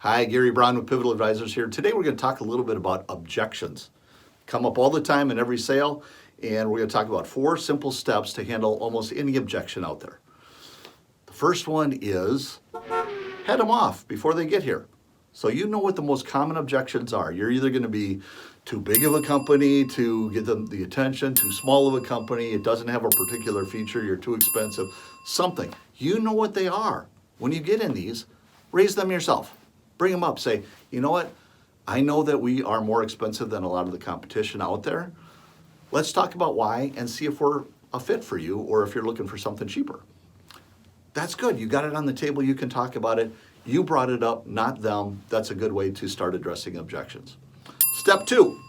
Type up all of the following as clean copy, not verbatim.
Hi, Gary Brown with Pivotal Advisors here. Today we're going to talk a little bit about objections. Come up all the time in every sale, and we're going to talk about 4 simple steps to handle almost any objection out there. The first one is head them off before they get here. So you know what the most common objections are. You're either going to be too big of a company to get them the attention, too small of a company, it doesn't have a particular feature, you're too expensive, something. You know what they are. When you get in these, raise them yourself. Bring them up. Say, you know what? I know that we are more expensive than a lot of the competition out there. Let's talk about why and see if we're a fit for you or if you're looking for something cheaper. That's good. You got it on the table. You can talk about it. You brought it up, not them. That's a good way to start addressing objections. Step 2,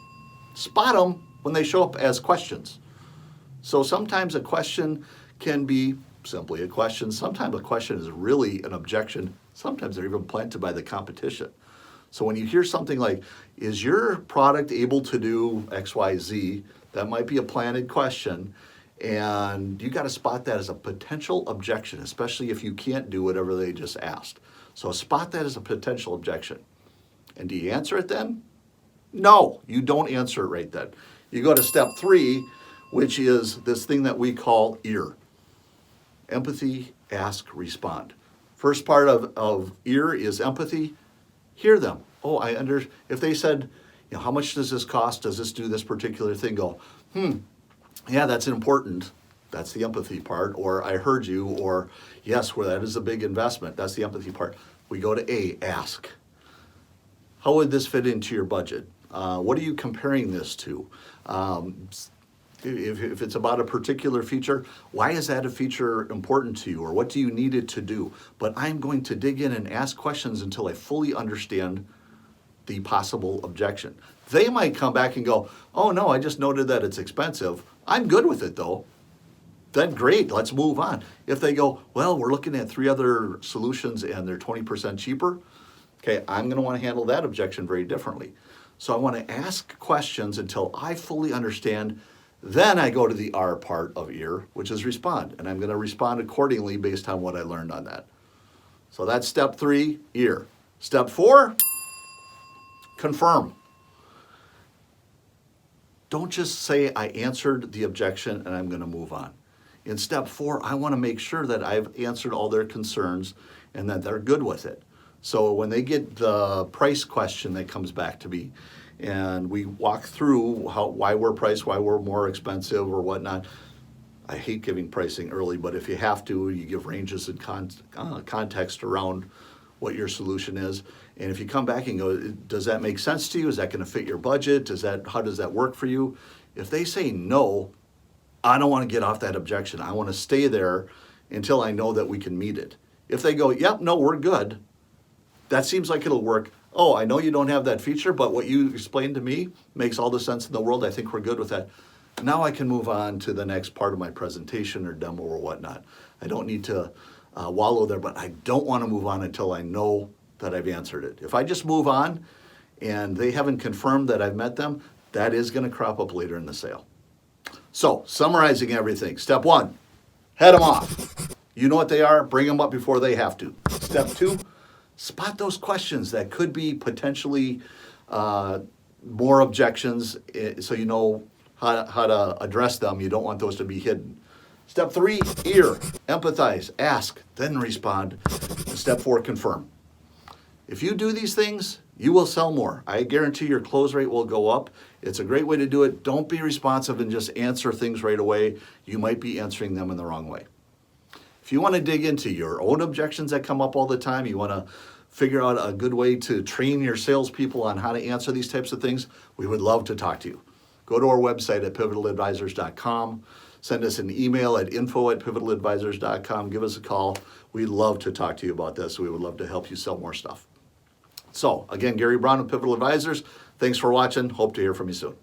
spot them when they show up as questions. So sometimes a question can be simply a question. Sometimes a question is really an objection. Sometimes they're even planted by the competition. So when you hear something like, is your product able to do X, Y, Z? That might be a planted question. And you got to spot that as a potential objection, especially if you can't do whatever they just asked. So spot that as a potential objection. And do you answer it then? No, you don't answer it right then. You go to step 3, which is this thing that we call EAR. Empathy, ask, respond. First part of EAR is empathy. Hear them. Oh, if they said, how much does this cost? Does this do this particular thing? Go, yeah, that's important. That's the empathy part. Or I heard you. Or yes, well, that is a big investment. That's the empathy part. We go to A, ask. How would this fit into your budget? What are you comparing this to? If it's about a particular feature, why is that a feature important to you, or what do you need it to do? But I'm going to dig in and ask questions until I fully understand the possible objection. They might come back and go, oh no, I just noted that it's expensive. I'm good with it though. Then great, let's move on. If they go, well, we're looking at 3 other solutions and they're 20% cheaper, okay, I'm going to want to handle that objection very differently. So I want to ask questions until I fully understand. Then I go to the R part of EAR, which is respond. And I'm going to respond accordingly based on what I learned on that. So that's step 3, EAR. Step 4, confirm. Don't just say I answered the objection and I'm going to move on. In step 4, I want to make sure that I've answered all their concerns and that they're good with it. So when they get the price question that comes back to me, and we walk through why we're priced, why we're more expensive or whatnot. I hate giving pricing early, but if you have to, you give ranges and context around what your solution is. And if you come back and go, does that make sense to you? Is that going to fit your budget? How does that work for you? If they say no, I don't want to get off that objection. I want to stay there until I know that we can meet it. If they go, yep, no, we're good. That seems like it'll work. Oh, I know you don't have that feature, but what you explained to me makes all the sense in the world. I think we're good with that. Now I can move on to the next part of my presentation or demo or whatnot. I don't need to wallow there, but I don't want to move on until I know that I've answered it. If I just move on and they haven't confirmed that I've met them, that is going to crop up later in the sale. So, summarizing everything. Step 1, head them off. You know what they are, bring them up before they have to. Step 2, spot those questions that could be potentially more objections so you know how to address them. You don't want those to be hidden. Step 3, EAR, empathize, ask, then respond. And step 4, confirm. If you do these things, you will sell more. I guarantee your close rate will go up. It's a great way to do it. Don't be responsive and just answer things right away. You might be answering them in the wrong way. If you want to dig into your own objections that come up all the time, you want to figure out a good way to train your salespeople on how to answer these types of things, we would love to talk to you. Go to our website at pivataladvisors.com. Send us an email at info@pivataladvisors.com. Give us a call. We'd love to talk to you about this. We would love to help you sell more stuff. So, again, Gary Brown of Pivotal Advisors. Thanks for watching. Hope to hear from you soon.